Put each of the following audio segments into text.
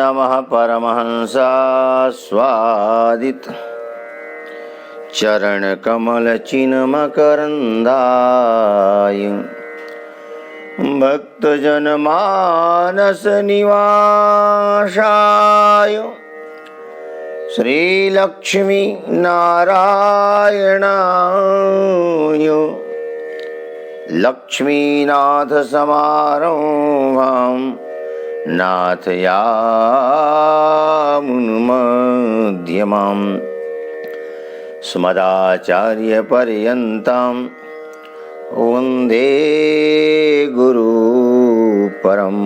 नमः परमहंस स्वादित चरण कमल चिन्मकरंदाय भक्तजन मानस निवासाय श्री लक्ष्मी नारायणाय लक्ष्मीनाथ समारंभां नाथयामुनमध्यमाम् स्मदाचार्यपर्यन्तां वन्दे गुरुपरम्पराम्।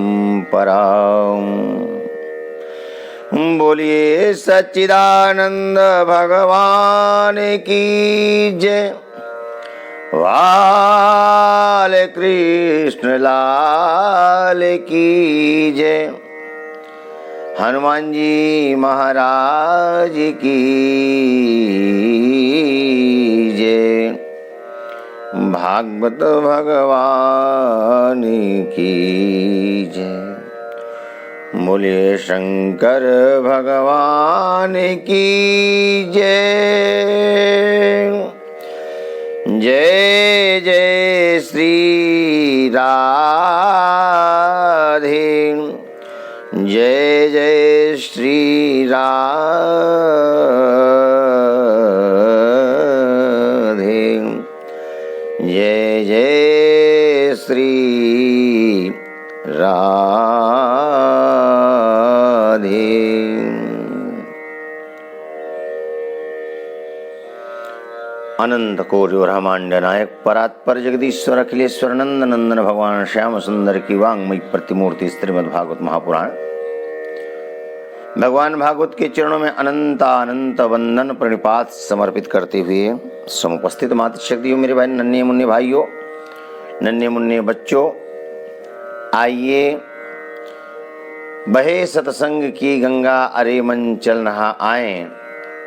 बोलिए सच्चिदानंद भगवान की जय। बाल कृष्ण लाल की जय। हनुमान जी महाराज की जय। भागवत भगवान की जय। बोलिए शंकर भगवान की जय। जय जय श्री राधे। जय जय श्री राधे। जय जय श्री राधे। अनंत कोटि ब्रह्मांड नायक परात्पर जगदीश्वर अखिलेश्वर नंदन नंदन भगवान श्याम सुंदर की वांग्मयी प्रतिमूर्ति श्रीमद् भागवत महापुराण। भगवान भागवत के चरणों में अनंत वंदन प्रणिपात समर्पित करते हुए समुपस्थित मातृशक्तियों, मेरे भाई नन्हे मुन्ने भाइयों, नन्हे मुन्ने बच्चों, आइए बहे सतसंग की गंगा, अरे मन चल नहा आए।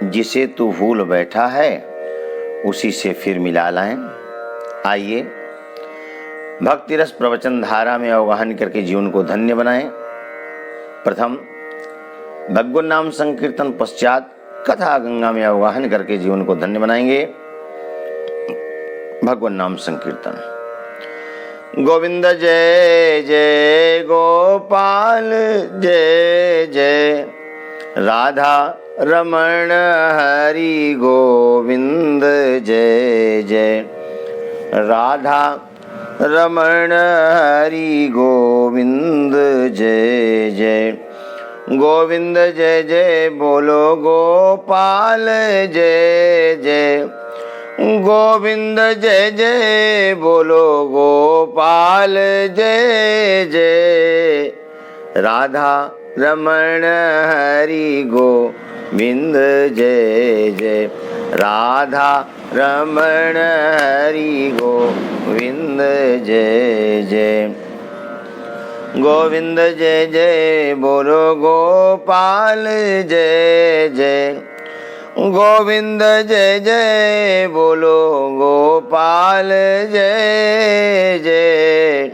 जिसे तू भूल बैठा है उसी से फिर मिला लाएं। आइए भक्ति रस प्रवचन धारा में अवगाहन करके जीवन को धन्य बनाएं। प्रथम भगवान नाम संकीर्तन, पश्चात कथा गंगा में अवगाहन करके जीवन को धन्य बनाएंगे। भगवान नाम संकीर्तन। गोविंद जय जय गोपाल जय जय राधा रमण हरि गोविंद जय जय राधा रमण हरि गोविंद जय जय। गोविंद जय जय बोलो गोपाल जय जय। गोविंद जय जय बोलो गोपाल जय जय। राधा रमण हरि गोविंद जय जय राधा रमण हरि गोविंद जय जय। गोविंद जय जय बोलो गोपाल जय जय। गोविंद जय जय बोलो गोपाल जय जय।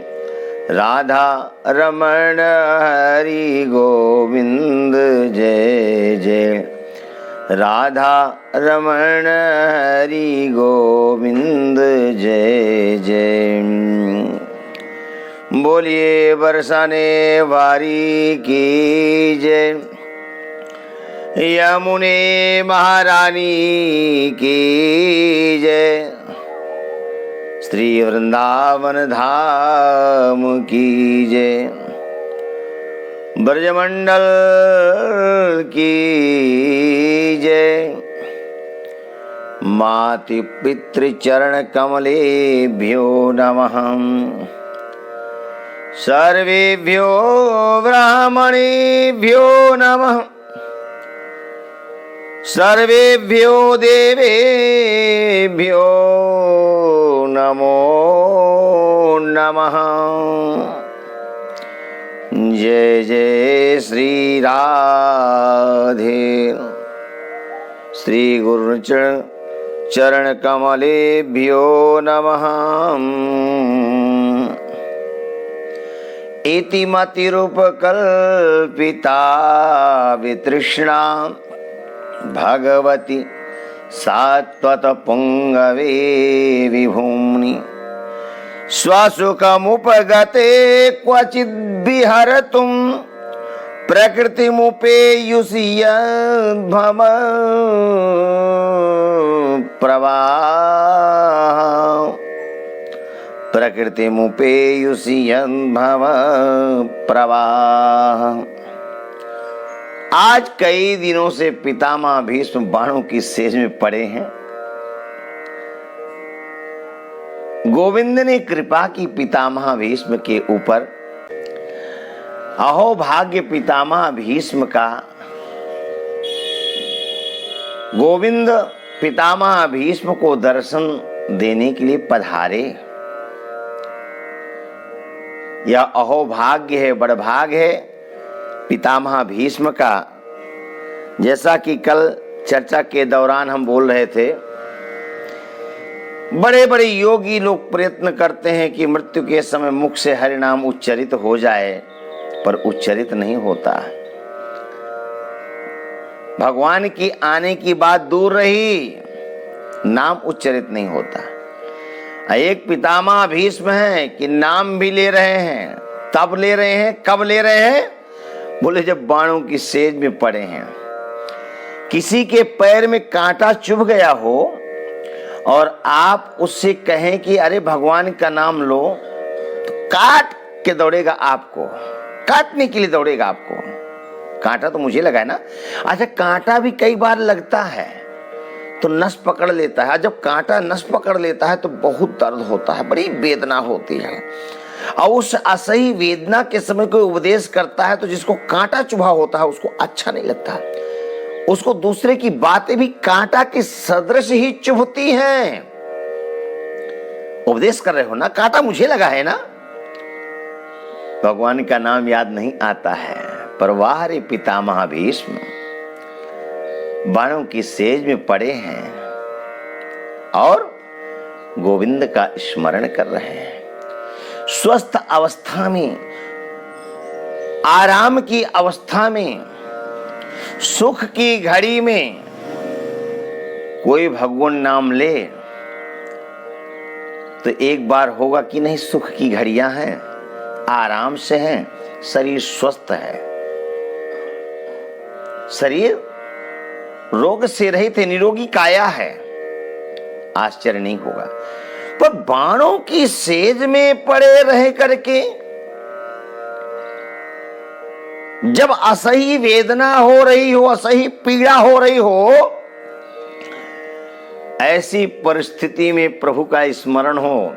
राधा रमण हरि गोविंद जय जय राधा रमण हरि गोविंद जय जय। बोलिए बरसाने वारी की जय। यमुने महारानी की जय। श्री वृंदावन धाम की जय। ब्रजमंडल की जय। माति पितृ चरण कमलेभ्यो नमः। सर्वेभ्यो ब्राह्मणेभ्यो नमः। सर्वेभ्यो देवेभ्यो नमो नमः। जय जय श्री राधे। श्री गुरु चरण कमलेभ्यो नमः। इति मतिरुपकल्पिता वितृष्णा भगवती सात्वत पुंगवे विभूम्नि स्वसुखमुपगते क्वचिद् विहरतुं प्रकृतिमुपेयुषि यद्भव प्रवाह प्रकृतिमुपेयुषि यद्भव प्रवाह। आज कई दिनों से पितामह भीष्म बाणों की सेज में पड़े हैं। गोविंद ने कृपा की पितामह भीष्म के ऊपर। अहो भाग्य पितामह भीष्म का। गोविंद पितामह भीष्म को दर्शन देने के लिए पधारे। यह अहोभाग्य है, बड़भाग्य है पितामह भीष्म का। जैसा कि कल चर्चा के दौरान हम बोल रहे थे, बड़े बड़े योगी लोग प्रयत्न करते हैं कि मृत्यु के समय मुख से हरि नाम उच्चरित हो जाए, पर उच्चरित नहीं होता। भगवान की आने की बात दूर रही, नाम उच्चरित नहीं होता। एक पितामह भीष्म है कि नाम भी ले रहे हैं। तब ले रहे हैं, कब ले रहे हैं? बोले जब बाणों की सेज में पड़े हैं। किसी के पैर में कांटा चुभ गया हो और आप उससे कहें कि अरे भगवान का नाम लो, तो काट के दौड़ेगा, आपको काटने के लिए दौड़ेगा। आपको कांटा तो मुझे लगा है ना। अच्छा, कांटा भी कई बार लगता है तो नस पकड़ लेता है। जब कांटा नस पकड़ लेता है तो बहुत दर्द होता है, बड़ी वेदना होती है। और उस असही वेदना के समय कोई उपदेश करता है तो जिसको कांटा चुभा होता है उसको अच्छा नहीं लगता। उसको दूसरे की बातें भी कांटा के सदृश ही चुभती हैं। उपदेश कर रहे हो ना, कांटा मुझे लगा है ना। भगवान का नाम याद नहीं आता है। पर वाह रे पितामह भीष्म, बाणों की सेज में पड़े हैं और गोविंद का स्मरण कर रहे हैं। स्वस्थ अवस्था में, आराम की अवस्था में, सुख की घड़ी में कोई भगवान नाम ले तो एक बार होगा कि नहीं, सुख की घड़ियां हैं, आराम से हैं, शरीर स्वस्थ है, शरीर रोग से रहित है, निरोगी काया है, आश्चर्य नहीं होगा। पर बाणों की सेज में पड़े रह करके जब असही वेदना हो रही हो, असही पीड़ा हो रही हो, ऐसी परिस्थिति में प्रभु का स्मरण हो,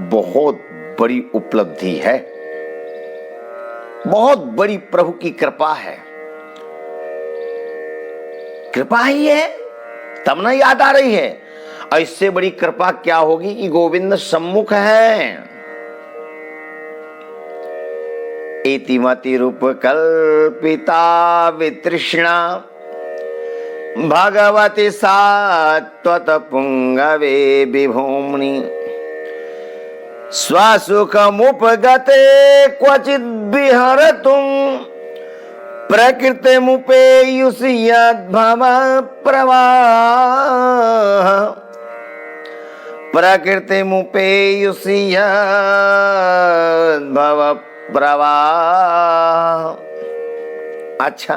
बहुत बड़ी उपलब्धि है, बहुत बड़ी प्रभु की कृपा है। कृपा ही है तब ना याद आ रही है। और इससे बड़ी कृपा क्या होगी कि गोविंद सम्मुख है। इति मतिरुपकल्पिता वितृष्णा भगवती सात्वत पुंगवे विभूम्नि स्वसुखमुपगते क्वचिद् विहरतुं प्रकृतिमुपेयुषि यद्भव प्रवाह प्रकृतिमुपेयुषि यद्भव प्रवाह। अच्छा,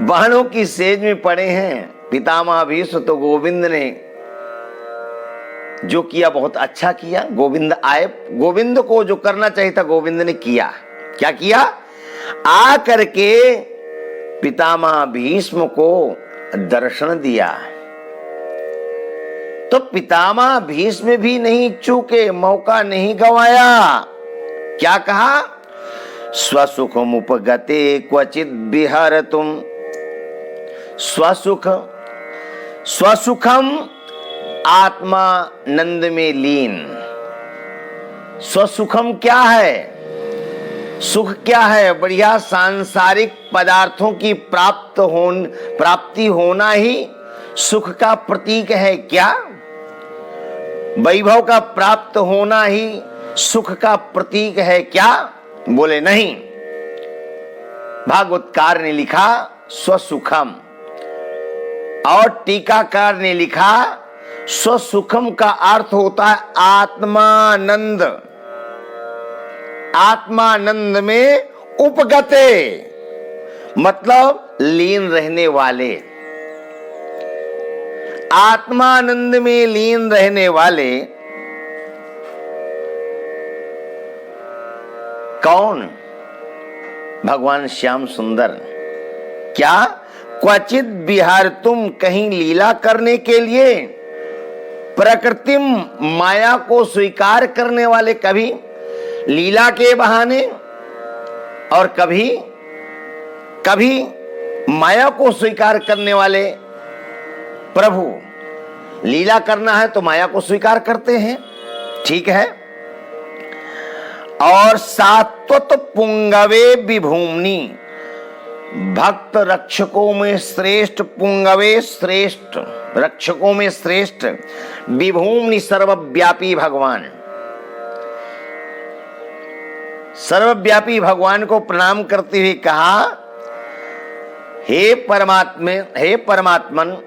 बाणों की सेज में पड़े हैं पितामह भीष्म। तो गोविंद ने जो किया बहुत अच्छा किया। गोविंद आए, गोविंद को जो करना चाहिए था गोविंद ने किया। क्या किया? आ करके पितामह भीष्म को दर्शन दिया। तो पितामह भीष्म भी नहीं चूके, मौका नहीं गवाया। क्या कहा? स्वसुखमुपगते क्वचिद् विहरतुं। स्वसुख, स्वसुखम आत्मा नंद में लीन। स्वसुखम क्या है? सुख क्या है? बढ़िया सांसारिक पदार्थों की प्राप्ति होना ही सुख का प्रतीक है। क्या? वैभव का प्राप्त होना ही सुख का प्रतीक है। क्या? बोले नहीं। भागवतकार ने लिखा स्वसुखम और टीकाकार ने लिखा स्वसुखम का अर्थ होता है आत्मानंद। आत्मानंद में उपगते मतलब लीन रहने वाले। आत्मानंद में लीन रहने वाले कौन? भगवान श्याम सुंदर। क्या क्वचित विहार तुम कहीं लीला करने के लिए प्रकृतिम माया को स्वीकार करने वाले, कभी लीला के बहाने और कभी माया को स्वीकार करने वाले प्रभु। लीला करना है तो माया को स्वीकार करते हैं, ठीक है। और सात्वत पुंगवे विभूमनि, भक्त रक्षकों में श्रेष्ठ, पुंगवे श्रेष्ठ, रक्षकों में श्रेष्ठ, विभूमनि सर्वव्यापी भगवान। सर्वव्यापी भगवान को प्रणाम करते हुए कहा, हे परमात्मन,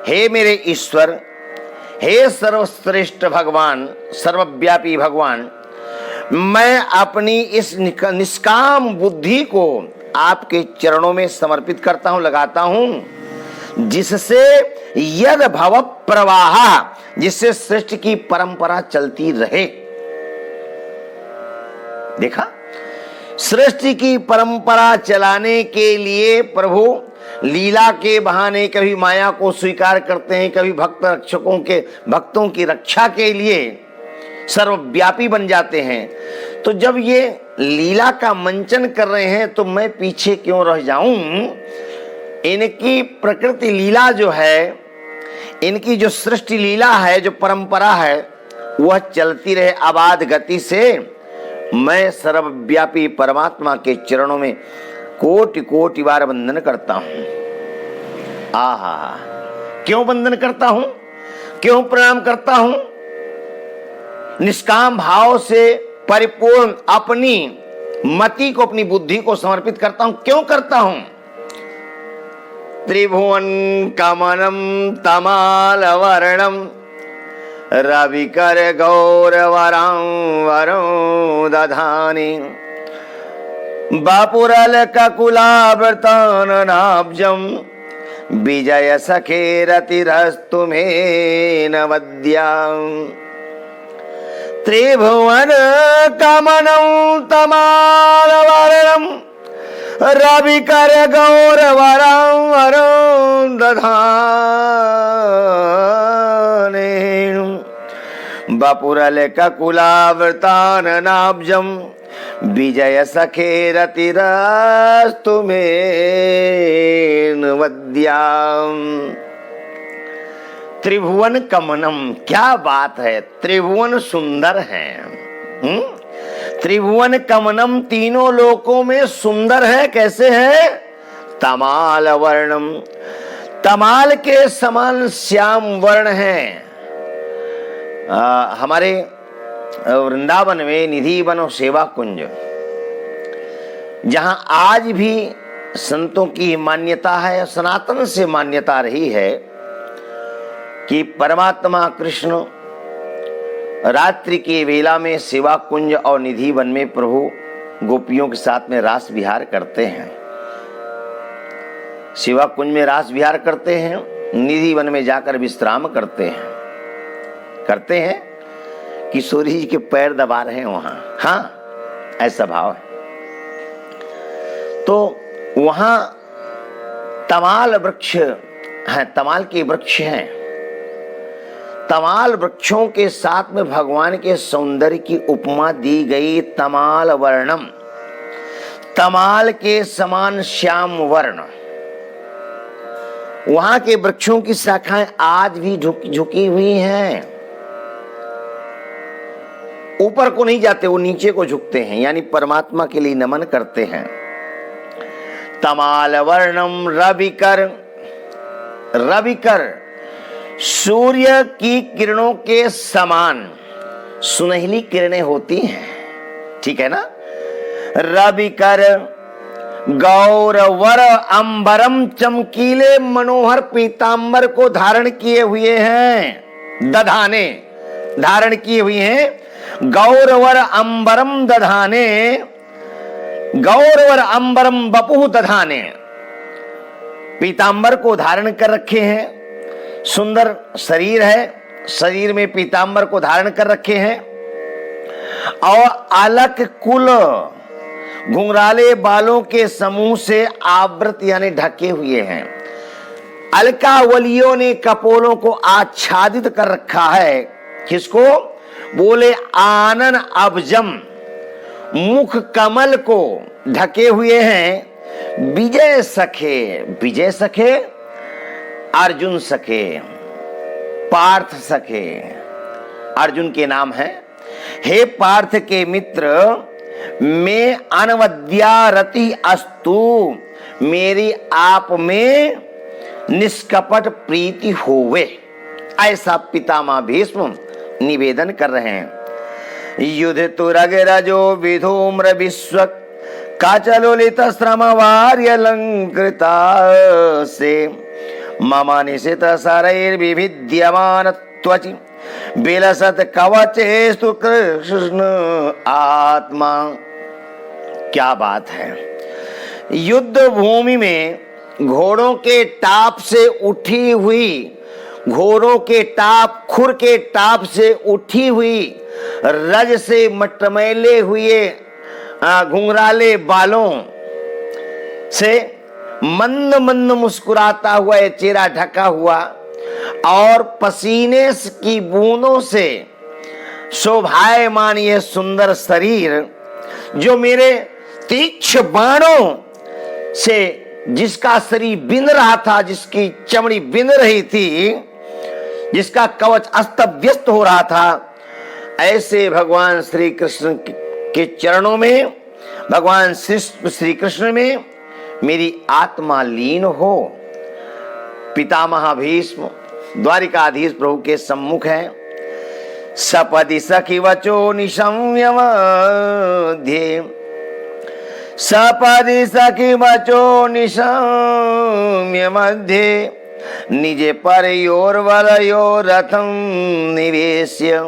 हे मेरे ईश्वर, हे सर्वश्रेष्ठ भगवान, सर्वव्यापी भगवान, मैं अपनी इस निष्काम बुद्धि को आपके चरणों में समर्पित करता हूं, लगाता हूं, जिससे यद भव प्रवाह, जिससे सृष्टि की परंपरा चलती रहे। देखा, सृष्टि की परंपरा चलाने के लिए प्रभु लीला के बहाने कभी माया को स्वीकार करते हैं, कभी भक्तों की रक्षा के लिए सर्वव्यापी बन जाते हैं। तो जब ये लीला का मंचन कर रहे हैं तो मैं पीछे क्यों रह जाऊं? इनकी प्रकृति लीला जो है, इनकी जो सृष्टि लीला है, जो परंपरा है, वह चलती रहे अबाध गति से। मैं सर्वव्यापी परमात्मा के चरणों में कोटि कोटि बार वंदन करता हूं। आहा, क्यों वंदन करता हूं, क्यों प्रणाम करता हूं? निष्काम भाव से परिपूर्ण अपनी मति को, अपनी बुद्धि को समर्पित करता हूं। क्यों करता हूं? त्रिभुवन कमनम तमाल वर्णम रविकर गौरवरं वरं दधानि बापुरल ककुलावर्तनाब्जं विजय सखेरतिरस्तु मे नवद्यां। त्रिभुवन कमनं तमालवर्णं रविकर गौरवरं वरं दधानि बापुरल ककुलावर्तनाब्जं विजय सखेरतिरस्तु मे नवद्यां। त्रिभुवन कमनम, क्या बात है, त्रिभुवन सुंदर है। त्रिभुवन कमनम, तीनों लोकों में सुंदर है। कैसे है? तमाल वर्णम, तमाल के समान श्याम वर्ण है। हमारे वृंदावन में निधि वन और सेवा कुंज, जहां आज भी संतों की मान्यता है, सनातन से मान्यता रही है कि परमात्मा कृष्ण रात्रि के वेला में सेवा कुंज और निधि वन में प्रभु गोपियों के साथ में रास विहार करते हैं। सेवा कुंज में रास विहार करते हैं, निधि वन में जाकर विश्राम करते हैं। किशोरी जी के पैर दबा रहे हैं वहां। हाँ, ऐसा भाव है। तो वहां तमाल वृक्ष है, तमाल के वृक्ष हैं। तमाल वृक्षों के साथ में भगवान के सौंदर्य की उपमा दी गई। तमाल वर्णम, तमाल के समान श्याम वर्ण। वहां के वृक्षों की शाखाएं आज भी झुकी हुई हैं। ऊपर को नहीं जाते, वो नीचे को झुकते हैं, यानी परमात्मा के लिए नमन करते हैं। तमाल वर्णम रविकर, रविकर सूर्य की किरणों के समान सुनहली किरणें होती हैं, ठीक है ना। रवि कर गौरवर अंबरम, चमकीले मनोहर पीतांबर को धारण किए हुए हैं, दधाने धारण किए हुए हैं। गौरवर अंबरम दधाने, गौरवर अंबरम बपुः दधाने, पीतांबर को धारण कर रखे हैं। सुंदर शरीर है, शरीर में पीतांबर को धारण कर रखे हैं और अलक कुल घुंघराले बालों के समूह से आवृत यानी ढके हुए हैं। अलकावलियों ने कपोलों को आच्छादित कर रखा है। किसको? बोले आनन अब्जम, मुख कमल को ढके हुए हैं। विजय सखे, विजय सखे अर्जुन सखे, पार्थ सखे, अर्जुन के नाम है। हे पार्थ के मित्र, मैं अनवद्यारति अस्तु, मेरी आप में निष्कपट प्रीति होवे, ऐसा पितामह भीष्म निवेदन कर रहे हैं। युद्ध तुरग रजो विधूम्र विश्व काचलोलित श्रम वार्यलंकृता से मम निशित शरैर विभिद्यमान त्वचि बिलसत कवचेस्तु कृष्ण आत्मा। क्या बात है! युद्ध भूमि में घोड़ों के टाप से उठी हुई, घोड़ों के टाप, खुर के टाप से उठी हुई, रज से मटमैले हुए घुंघराले बालों से मंद मंद मुस्कुराता हुआ ये चेहरा ढका हुआ और पसीने की बूंदों से शोभायमान ये सुंदर शरीर, जो मेरे तीक्ष्ण बाणों से जिसका शरीर बिंद रहा था, जिसकी चमड़ी बिंद रही थी, जिसका कवच अस्त व्यस्त हो रहा था, ऐसे भगवान श्री कृष्ण के चरणों में, भगवान श्री कृष्ण में मेरी आत्मा लीन हो। पितामह भीष्म द्वारिकाधीश प्रभु के सम्मुख है। सपदि सखी वचो निशम्यम ध्ये, सपदि सखी वचो निशम्य मध्ये, निजे परयोर्वलयो रथं निवेश्य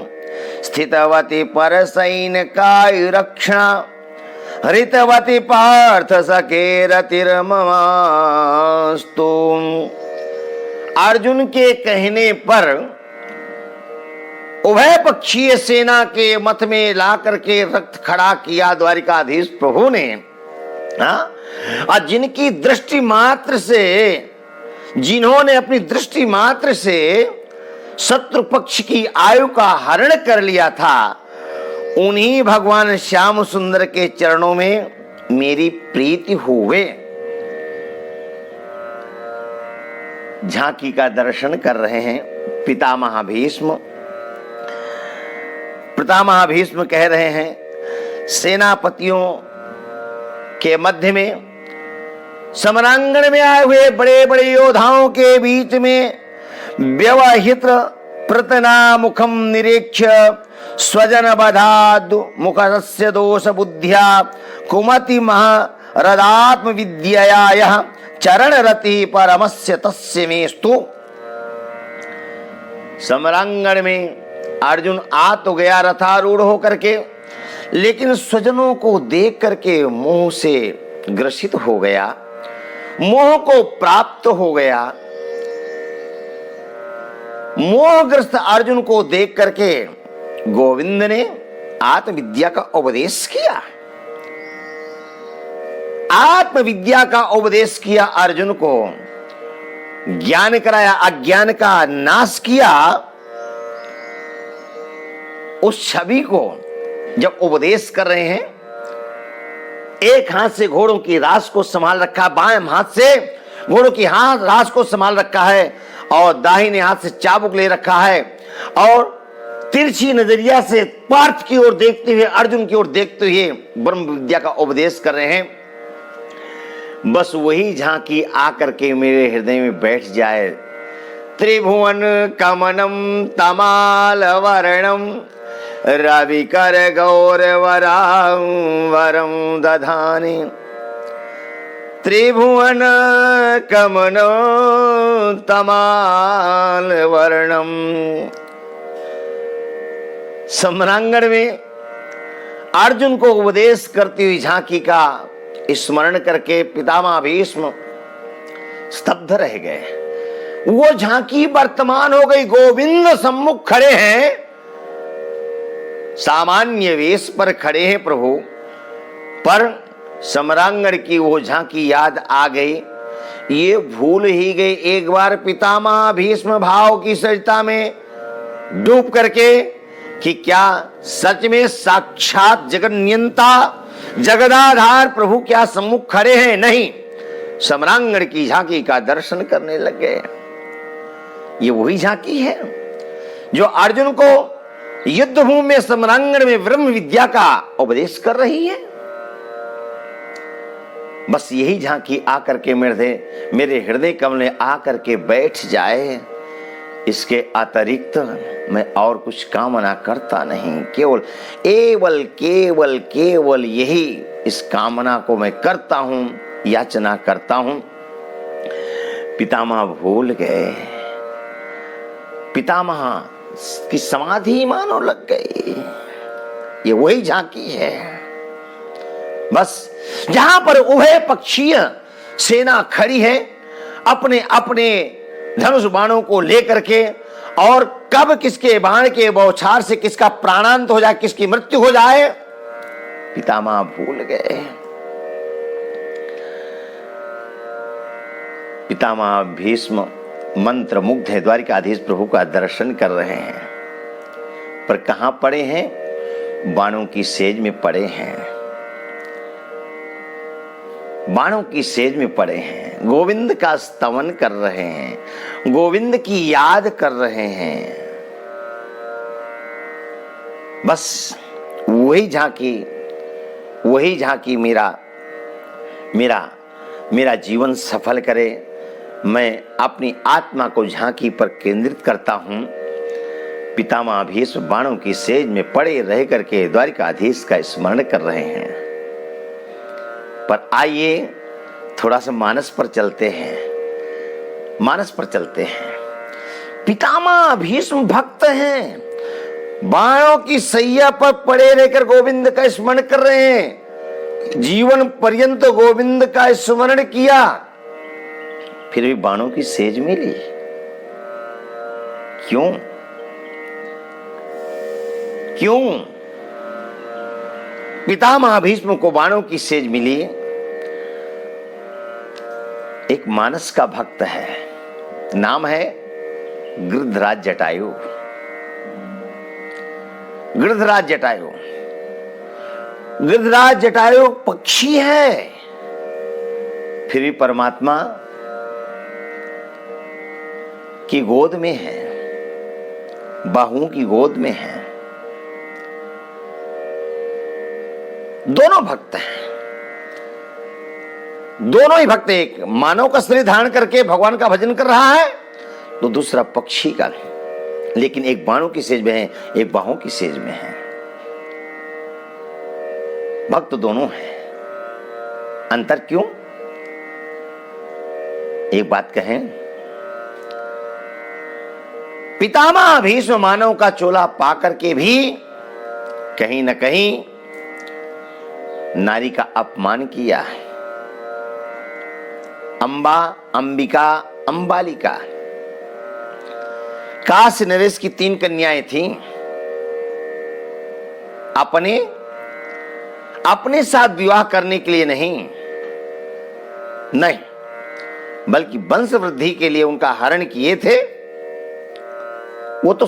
स्थितवती परसैनिकाय रक्षणा हृतवती पार्थ सखे रतिर्ममास्तु। अर्जुन के कहने पर उभय पक्षीय सेना के मत में ला करके रक्त खड़ा किया द्वारिकाधीश प्रभु ने। और जिनकी दृष्टि मात्र से, जिन्होंने अपनी दृष्टि मात्र से शत्रु पक्ष की आयु का हरण कर लिया था, उन्हीं भगवान श्याम सुंदर के चरणों में मेरी प्रीति हुए। झांकी का दर्शन कर रहे हैं पितामह भीष्म। पितामह भीष्म कह रहे हैं, सेनापतियों के मध्य में, समरांगण में आए हुए बड़े बड़े योद्धाओं के बीच में व्यवहित प्रतना मुखम निरीक्ष्य स्वजन बधाद मुखस्य दोष बुद्धिया कुमति महारदात्म विद्यया यह चरण रति परमस्य तस्य मेस्तु। समरांगण में अर्जुन आ तो गया रथारूढ़ होकर के, लेकिन स्वजनों को देख करके मोह से ग्रसित हो गया, मोह को प्राप्त हो गया। मोहग्रस्त अर्जुन को देख करके गोविंद ने आत्मविद्या का उपदेश किया। आत्मविद्या का उपदेश किया, अर्जुन को ज्ञान कराया, अज्ञान का नाश किया। उस छवि को जब उपदेश कर रहे हैं, एक हाथ से घोड़ों की रास को संभाल रखा, बाएं हाथ से घोड़ों की रास को संभाल रखा है और दाहिने हाथ से चाबुक ले रखा है और तिरछी नजरिया से पार्थ की ओर देखते हुए, अर्जुन की ओर देखते हुए ब्रह्म विद्या का उपदेश कर रहे हैं। बस वही झांकी आकर के मेरे हृदय में बैठ जाए। त्रिभुवन कमनम तमाल वर्णम रवि कर गौर वरम दधाने त्रिभुवन कमनो तमाल वर्णम। सम्रांगण में अर्जुन को उपदेश करती हुई झांकी का स्मरण करके पितामह भीष्म स्तब्ध रह गए। वो झांकी वर्तमान हो गई, गोविंद सम्मुख खड़े हैं, सामान्य वेश पर खड़े हैं प्रभु, पर सम्रांगण की वो झांकी याद आ गई। ये भूल ही गए एक बार पितामह भीष्म भाव की सरिता में डूब करके कि क्या सच में साक्षात जगन्नियंता जगदाधार प्रभु क्या सम्मुख खड़े हैं। नहीं, सम्रांगण की झांकी का दर्शन करने लग गए। ये वही झांकी है जो अर्जुन को युद्ध भूमि में सम्रांगण में ब्रह्म विद्या का उपदेश कर रही है। बस यही झांकी आकर के मेरे हृदय कमल में आकर के बैठ जाए, इसके अतिरिक्त मैं और कुछ कामना करता नहीं। केवल यही इस कामना को मैं करता हूं, याचना करता हूं। पितामह भूल गए, पितामह की समाधि मानो लग गई। ये वही झांकी है बस, जहां पर उभय पक्षीय सेना खड़ी है अपने अपने धनुष बाणों को लेकर के, और कब किसके बाण के बौछार से किसका प्राणांत हो जाए, किसकी मृत्यु हो जाए, पितामह भूल गए। पितामह भीष्म मंत्र मुग्ध है, द्वारिकाधीश प्रभु का दर्शन कर रहे हैं, पर कहां पड़े हैं? बाणों की सेज में पड़े हैं, बाणों की सेज में पड़े हैं, गोविंद का स्तवन कर रहे हैं, गोविंद की याद कर रहे हैं। बस वही झांकी मेरा जीवन सफल करे। मैं अपनी आत्मा को झांकी पर केंद्रित करता हूं। पितामह भीष्म बाणों की सेज में पड़े रह करके द्वारिकाधीश का स्मरण कर रहे हैं। पर आइए थोड़ा सा मानस पर चलते हैं। पितामह भीष्म भक्त हैं, बाणों की सैया पर पड़े रहकर गोविंद का स्मरण कर रहे हैं, जीवन पर्यंत गोविंद का स्मरण किया, फिर भी बाणों की सेज मिली। क्यों? पितामह भीष्म को बाणों की सेज मिली। एक मानस का भक्त है, नाम है गिरिधराज जटायु। गिरिधराज जटायु पक्षी है, फिर भी परमात्मा की गोद में है, बाहुओं की गोद में है। दोनों भक्त हैं, दोनों ही भक्त, एक मानव का शरीर धारण करके भगवान का भजन कर रहा है, तो दूसरा पक्षी का, लेकिन एक बाणों की सेज में है, एक बाहों की सेज में है। भक्त दोनों हैं, अंतर क्यों? एक बात कहें, पितामह भीष्म मानव का चोला पाकर के भी कहीं न कहीं नारी का अपमान किया है। अंबा, अंबिका, अंबालिका, काशी नरेश की 3 कन्याएं थीं। अपने साथ विवाह करने के लिए नहीं, बल्कि वंश वृद्धि के लिए उनका हरण किए थे। वो तो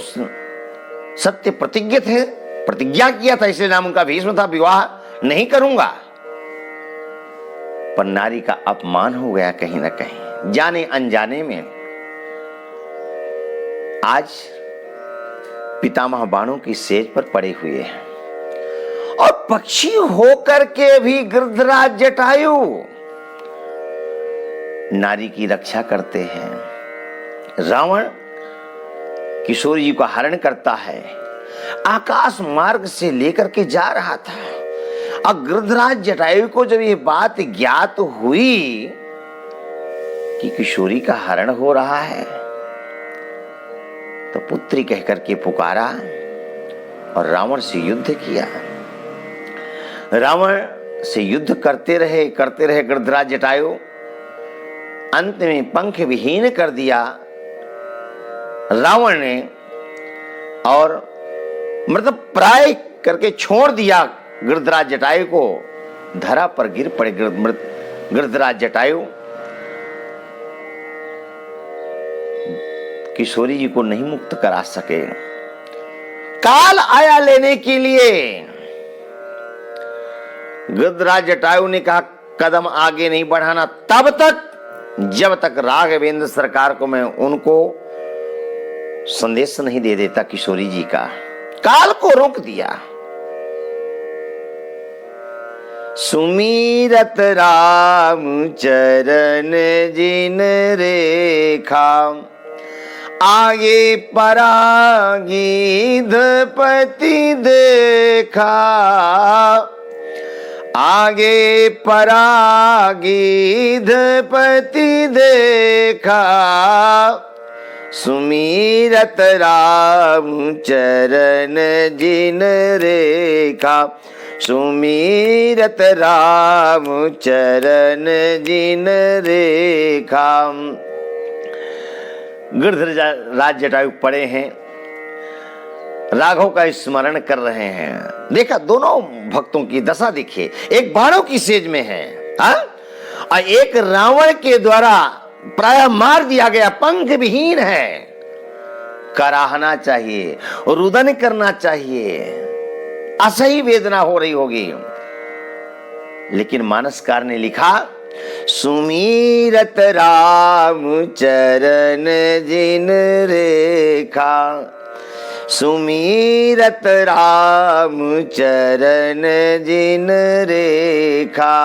सत्य प्रतिज्ञा किया था, इसलिए नाम उनका भीष्म था, विवाह नहीं करूंगा। पर नारी का अपमान हो गया कहीं ना कहीं, जाने अनजाने में। आज पितामह बाणों की सेज पर पड़े हुए हैं, और पक्षी होकर के भी गिरिधराज जटायु नारी की रक्षा करते हैं। रावण किशोर जी का हरण करता है, आकाश मार्ग से लेकर के जा रहा था। अब गिरिधराज जटायु को जब ये बात ज्ञात हुई कि किशोरी का हरण हो रहा है, तो पुत्री कहकर के पुकारा और रावण से युद्ध किया। रावण से युद्ध करते रहे गिरिधराज जटायु, अंत में पंख विहीन कर दिया रावण ने, और मतलब प्राय करके छोड़ दिया गिरिधराज जटायु को। धरा पर गिर पड़े गिरिधराज जटायु। किशोरी जी को नहीं मुक्त करा सके। काल आया लेने के लिए। गिरिधराज जटायु ने कहा कदम आगे नहीं बढ़ाना तब तक जब तक राघवेंद्र सरकार को मैं उनको संदेश नहीं दे देता किशोरी जी का। काल को रोक दिया। सुमीरत राम चरण जिन रेखा, आगे परागीध पति देखा, आगे परागीध पति देखा, सुमीरत राम चरण जिन रेखा, सुमीरत राम चरण जिन रेखा। गिरिधराज जटायु पड़े हैं, राघव का स्मरण कर रहे हैं। देखा दोनों भक्तों की दशा देखिए, एक बाणों की सेज में है और एक रावण के द्वारा प्राय मार दिया गया, पंख विहीन है। कराहना चाहिए, रुदन करना चाहिए, असही वेदना हो रही होगी, लेकिन मानसकार ने लिखा सुमीरत राम चरण जिन रेखा, सुमीरत राम चरण जिन रेखा,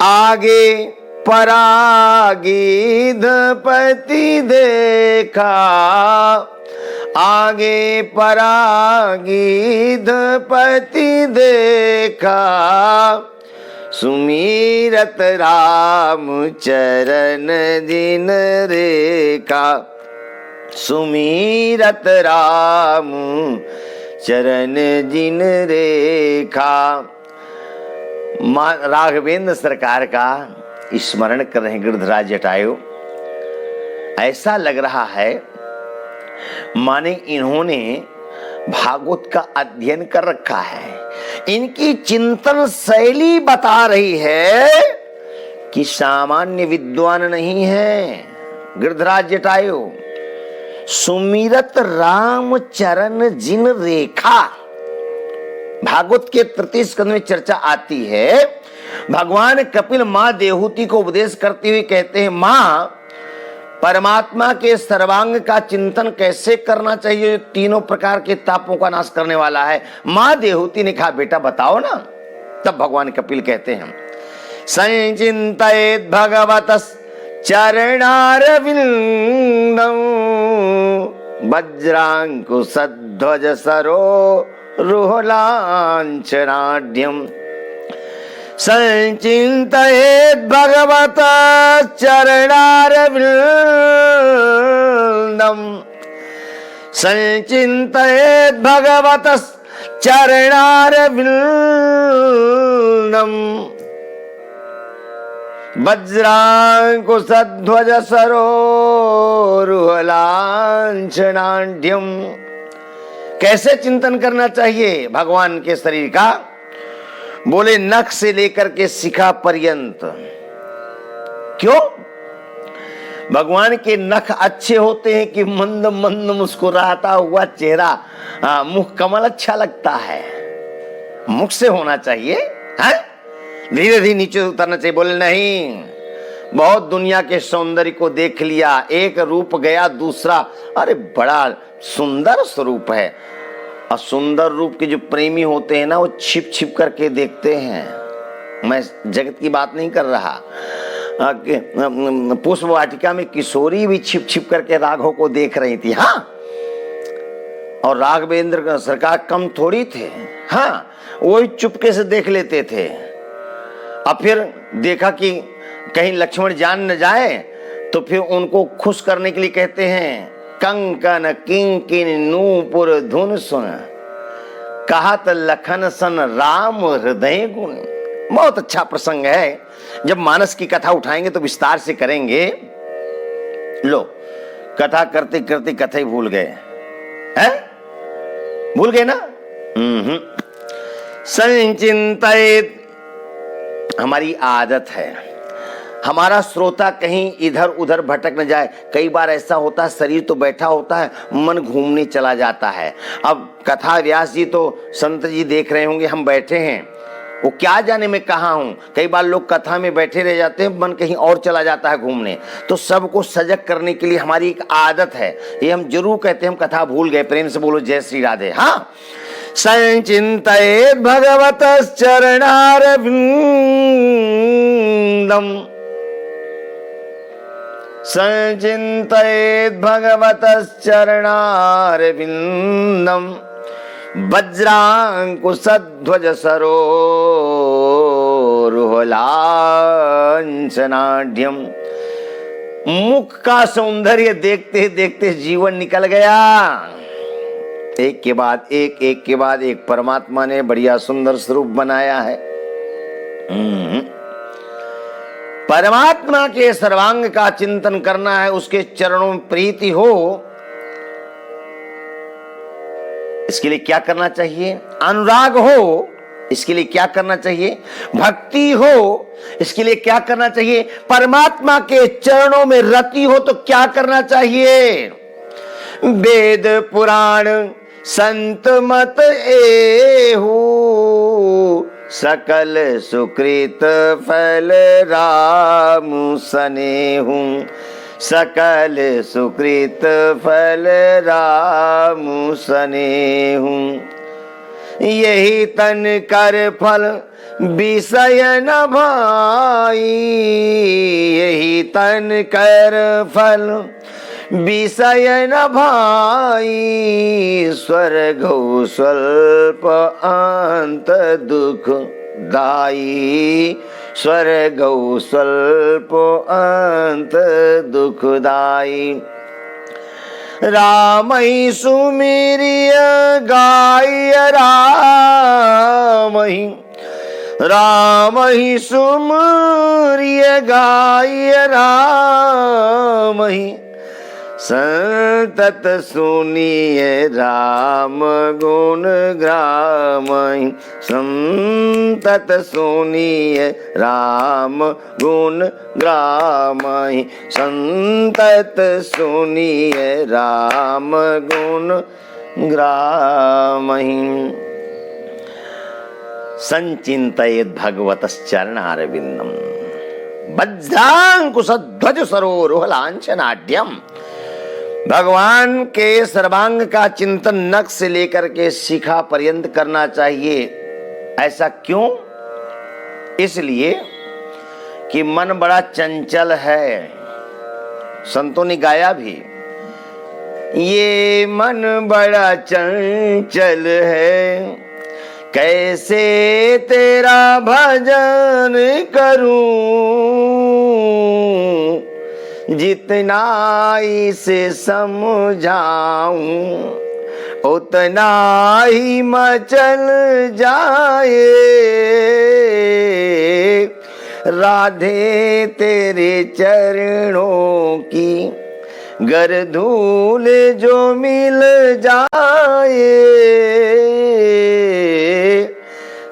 आगे परागीध पति देखा, आगे परागीध पति देखा, सुमीरत राम चरण जिन रेखा, सुमीरत राम चरण जिन रेखा। राघवेंद्र सरकार का स्मरण कर रहे गिरिधराज जटायु। ऐसा लग रहा है माने इन्होंने भागवत का अध्ययन कर रखा है। इनकी चिंतन शैली बता रही है कि सामान्य विद्वान नहीं है गिरिधराज जटायु। सुमिरत राम चरण जिन रेखा, भागवत के 33 स्कंद में चर्चा आती है। भगवान कपिल मां देहूति को उपदेश करते हुए कहते हैं, मां परमात्मा के सर्वांग का चिंतन कैसे करना चाहिए, जो तीनों प्रकार के तापों का नाश करने वाला है। मां देहूति ने कहा बेटा बताओ ना। तब भगवान कपिल कहते हैं, संचिंतयेत् भगवतस् चरणारविंदं वज्रांकुशध्वज सरोरुहलांछनाढ्यम्, संचिंतयेत् भगवतः चरणारविंदं, संचिंतयेत् भगवतः चरणारविंदं वज्रांकुशध्वज सरोरुहलांछनाढ्यम्। कैसे चिंतन करना चाहिए भगवान के शरीर का? बोले नख से लेकर के शिखा पर्यंत। क्यों? भगवान के नख अच्छे होते हैं कि मंद मंद मुस्कुराता हुआ चेहरा, मुख कमल अच्छा लगता है। मुख से होना चाहिए, है? धीरे धीरे नीचे उतरना चाहिए। बोले नहीं, बहुत दुनिया के सौंदर्य को देख लिया, एक रूप गया दूसरा, अरे बड़ा सुंदर स्वरूप है। और सुंदर रूप के जो प्रेमी होते हैं ना, वो छिप छिप करके देखते हैं। मैं जगत की बात नहीं कर रहा। पुष्प वाटिका में किशोरी भी छिप छिप करके राघव को देख रही थी। हाँ, और राघवेंद्र सरकार कम थोड़ी थे। हाँ, वो चुपके से देख लेते थे। अब फिर देखा कि कहीं लक्ष्मण जान न जाए, तो फिर उनको खुश करने के लिए कहते हैं, कंकन किंकिन नूपुर धुन सुन, कहत लखन सन राम हृदय गुण। बहुत अच्छा प्रसंग है। जब मानस की कथा उठाएंगे तो विस्तार से करेंगे। लो, कथा करते करते कथा ही भूल गए हैं? भूल गए ना? संचिंतित हमारी आदत है, हमारा श्रोता कहीं इधर उधर भटक न जाए। कई बार ऐसा होता है, शरीर तो बैठा होता है, मन घूमने चला जाता है। अब कथा व्यास जी तो संत जी देख रहे होंगे, हम बैठे हैं, वो क्या जाने मैं कहाँ हूं। कई बार लोग कथा में बैठे रह जाते हैं, मन कहीं और चला जाता है घूमने। तो सबको सजग करने के लिए हमारी एक आदत है, ये हम जरूर कहते हैं, हम कथा भूल गए। प्रेम से बोलो जय श्री राधे। हाँ, संचिंतयेत् भगवतः चरणारविंदम, संचिंतयेत् भगवतः चरणारविंदम, वज्रांकुशध्वज सरोरुहलांछनाढ्यम। मुख का सौंदर्य देखते देखते जीवन निकल गया। एक के बाद एक परमात्मा ने बढ़िया सुंदर स्वरूप बनाया है। परमात्मा के सर्वांग का चिंतन करना है, उसके चरणों में प्रीति हो, इसके लिए क्या करना चाहिए? अनुराग हो, इसके लिए क्या करना चाहिए? भक्ति हो, इसके लिए क्या करना चाहिए? परमात्मा के चरणों में रति हो तो क्या करना चाहिए? वेद पुराण संत मत एहू, सकल सुकृत फल राम सनेहू, सकल सुकृत फल राम सनेहू। यही तन कर फल विषय न भाई, यही तन कर फल विषय न भाई, स्वर्ग स्वल्प अंत दुख दाई, स्वर्ग स्वल्प अंत दुखदाई। रामहि सुमिरिय गाय रामहि, रामहि सुमिरिय गाय रामहि, संतत सुनिए राम गुण ग्रामहि, संतत सुनिए राम गुण ग्रामहि, संतत सुनिए राम गुण ग्रामहि। संचिंतयेत् भगवतश्चरणारविंदम, वज्रांकुशध्वज सरोरुहलांछनाढ्यम। भगवान के सर्वांग का चिंतन नख से लेकर के शिखा पर्यंत करना चाहिए। ऐसा क्यों? इसलिए कि मन बड़ा चंचल है। संतों ने गाया भी, ये मन बड़ा चंचल है, कैसे तेरा भजन करूं, जितना इसे समझाऊं उतना ही मचल जाए। राधे तेरे चरणों की गर धूल जो मिल जाए,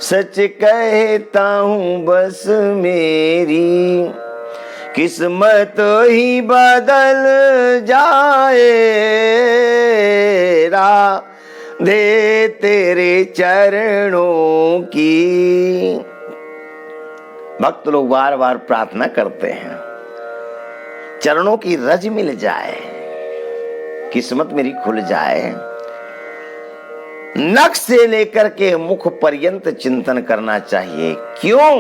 सच कहता हूँ बस मेरी किस्मत ही बदल जाए। राधे तेरे चरणों की। भक्त लोग बार बार प्रार्थना करते हैं, चरणों की रज मिल जाए, किस्मत मेरी खुल जाए। नख से लेकर के मुख पर्यंत चिंतन करना चाहिए। क्यों?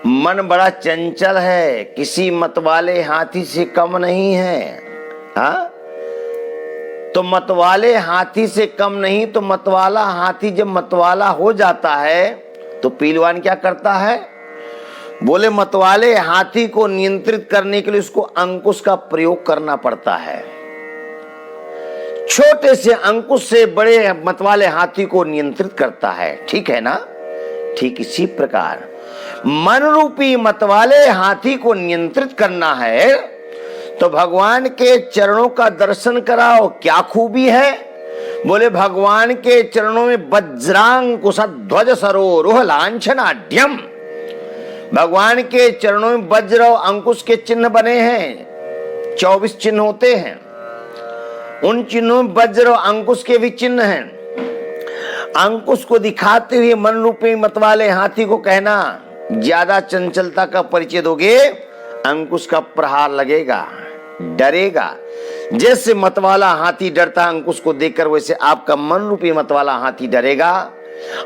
मन बड़ा चंचल है, किसी मतवाले हाथी से कम नहीं है। हाँ, तो मतवाले हाथी से कम नहीं, तो मतवाला हाथी जब मतवाला हो जाता है तो पहलवान क्या करता है? बोले मतवाले हाथी को नियंत्रित करने के लिए उसको अंकुश का प्रयोग करना पड़ता है। छोटे से अंकुश से बड़े मतवाले हाथी को नियंत्रित करता है, ठीक है ना? ठीक इसी प्रकार मन रूपी मतवाले हाथी को नियंत्रित करना है तो भगवान के चरणों का दर्शन कराओ। क्या खूबी है? बोले भगवान के चरणों में वज्रांकुश ध्वज सरोरुह लांछनाढ्यम, भगवान के चरणों में वज्र और अंकुश के चिन्ह बने हैं। 24 चिन्ह होते हैं, उन चिन्हों में वज्र और अंकुश के भी चिन्ह हैं। अंकुश को दिखाते हुए मन रूपी मतवाले हाथी को कहना, ज्यादा चंचलता का परिचय दोगे अंकुश का प्रहार लगेगा, डरेगा। जैसे मतवाला हाथी डरता अंकुश को देखकर, वैसे आपका मन रूपी मतवाला हाथी डरेगा।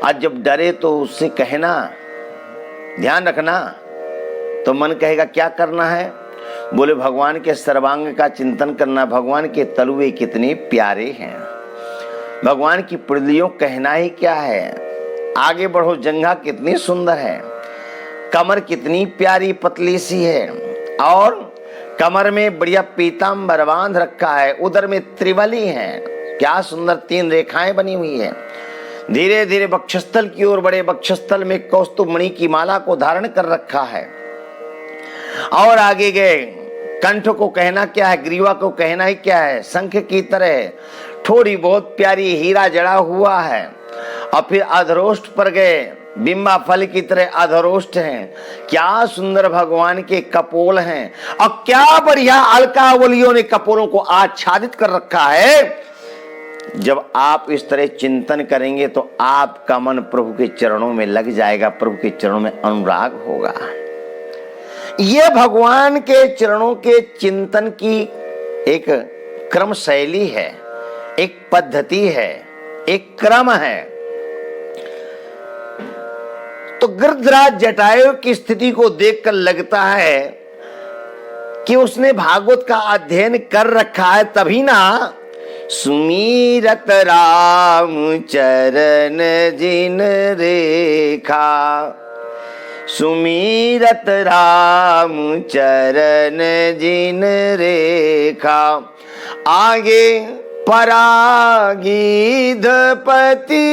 और जब डरे तो उससे कहना, ध्यान रखना। तो मन कहेगा क्या करना है? बोले भगवान के सर्वांग का चिंतन करना। भगवान के तलुए कितने प्यारे हैं, भगवान की पुड़लियों कहना ही क्या है। आगे बढ़ो, जंघा कितनी सुंदर है, कमर कितनी प्यारी पतली सी है, और कमर में बढ़िया पीतांबर बांध रखा है, उधर में त्रिवली है, क्या सुंदर 3 रेखाएं बनी हुई है। धीरे धीरे वक्षस्थल की ओर बढ़े, वक्षस्थल में कौस्तुभ मणि की माला को धारण कर रखा है। और आगे गए, कंठ को कहना क्या है, ग्रीवा को कहना ही क्या है, शंख की तरह थोड़ी बहुत प्यारी हीरा जड़ा हुआ है। और फिर अधरोष्ठ पर गए, बिंबा फल की तरह अधरोष्ठ हैं, क्या सुंदर भगवान के कपोल हैं, और क्या बढ़िया अलकावलियों ने कपोलों को आच्छादित कर रखा है। जब आप इस तरह चिंतन करेंगे तो आपका मन प्रभु के चरणों में लग जाएगा, प्रभु के चरणों में अनुराग होगा। यह भगवान के चरणों के चिंतन की एक क्रम शैली है, एक पद्धति है, एक क्रम है। तो गिरिधराज जटायु की स्थिति को देखकर लगता है कि उसने भागवत का अध्ययन कर रखा है, तभी ना सुमीरत राम चरण जिन रेखा, सुमीरत राम चरण जिन रेखा, आगे परागीधपति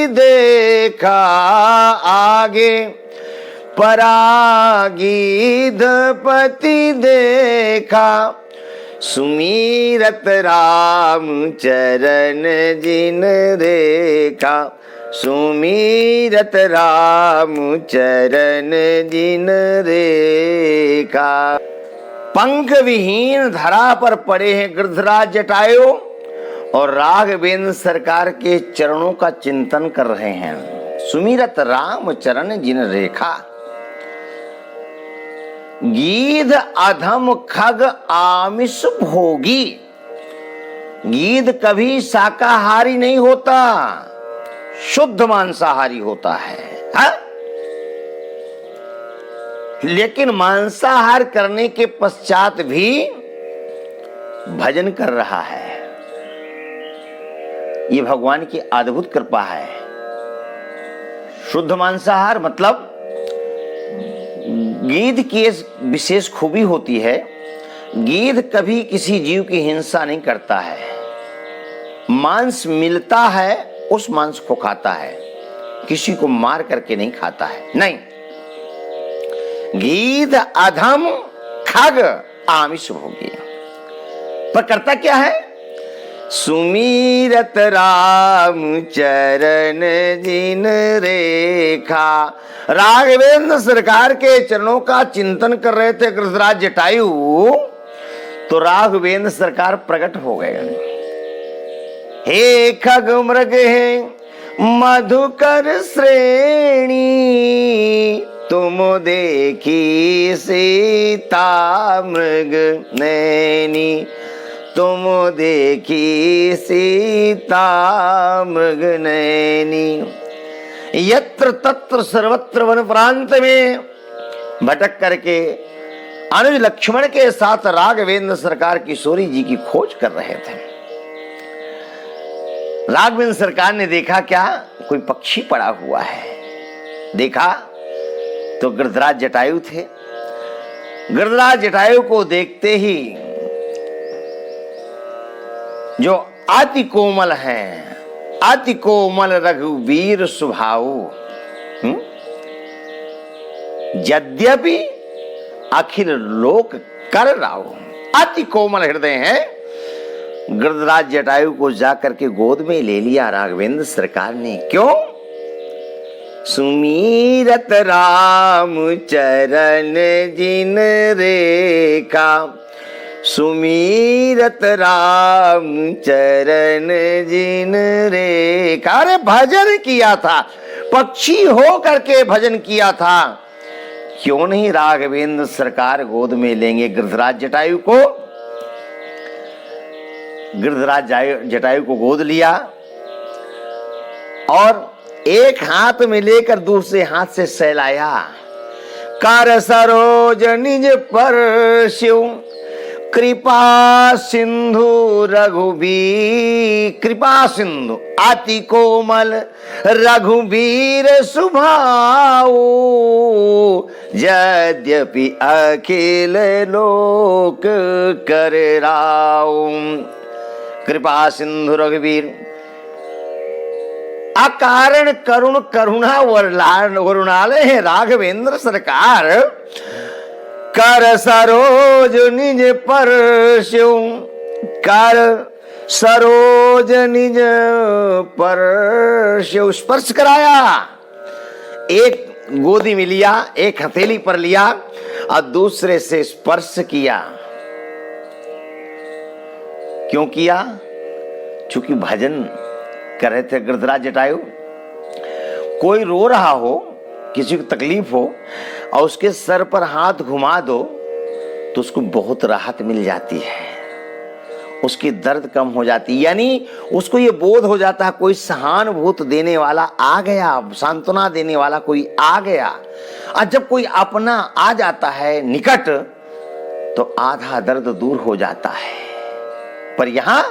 देखा, आगे परागीधपति देखा, सुमीरत राम चरण जिन रेखा, सुमीरत राम चरण जिन रेखा। पंख विहीन धरा पर पड़े हैं गिरिधराज जटायु और राघवेंद्र सरकार के चरणों का चिंतन कर रहे हैं। सुमीरत राम चरण जिन रेखा, गीध अधम खग आमिष भोगी। गीध कभी शाकाहारी नहीं होता, शुद्ध मांसाहारी होता है, हा? लेकिन मांसाहार करने के पश्चात भी भजन कर रहा है। ये भगवान की अद्भुत कृपा है। शुद्ध मांसाहार मतलब गीध की विशेष खूबी होती है, गीध कभी किसी जीव की हिंसा नहीं करता है। मांस मिलता है उस मांस को खाता है, किसी को मार करके नहीं खाता है, नहीं। गीध अधम खग आमिष भोगी, पर करता क्या है? सुमीरत राम चरण जिन रेखा। राघवेंद्र सरकार के चरणों का चिंतन कर रहे थे गिरिधराज जटायु, तो राघवेंद्र सरकार प्रकट हो गए। हे खग मृग है मधुकर श्रेणी, तुम देखी सीता मृग नैनी, तुम देखी सीता मृग नैनी। यत्र तत्र सर्वत्र वन प्रांत में भटक करके अनुज लक्ष्मण के साथ राघवेंद्र सरकार किशोरी जी की खोज कर रहे थे। राघवेंद्र सरकार ने देखा क्या कोई पक्षी पड़ा हुआ है। देखा तो गिरिधराज जटायु थे। गिरिधराज जटायु को देखते ही जो अति कोमल हैं, अति कोमल रघुवीर स्वभाव, यद्यपि अखिल लोक कर राव, अति कोमल हृदय हैं। गिरिधराज जटायु को जाकर के गोद में ले लिया राघवेंद्र सरकार ने। क्यों? सुमीरत राम चरण जिन रेखा, सुमीरत राम चरण जिन रेखा। अरे भजन किया था, पक्षी हो करके भजन किया था। क्यों नहीं राघवेंद्र सरकार गोद में लेंगे गिरिधराज जटायु को? गिरिधराज जटायु को गोद लिया और एक हाथ में लेकर दूसरे हाथ से सहलाया। कर सरोज निज पर शिव कृपा सिंधु रघुबीर, कृपा सिंधु अति कोमल रघुबीर स्वभाव, यद्यपि अखिल लोक कर राव। कृपा सिंधु रघुबीर, अकारण करुण करुणा वरुणालय है राघवेंद्र सरकार। कर सरोज निज पर शिव, कर सरोज निज पर शिव, स्पर्श कराया। एक गोदी में लिया, एक हथेली पर लिया और दूसरे से स्पर्श किया। क्यों किया? चूंकि भजन कर रहे थे गिरिधराज जटायु। कोई रो रहा हो, किसी को तकलीफ हो और उसके सर पर हाथ घुमा दो तो उसको बहुत राहत मिल जाती है, उसकी दर्द कम हो जाती है। यानी उसको ये बोध हो जाता है कोई सहानुभूत देने वाला आ गया, सांत्वना देने वाला कोई आ गया। और जब कोई अपना आ जाता है निकट तो आधा दर्द दूर हो जाता है। पर यहां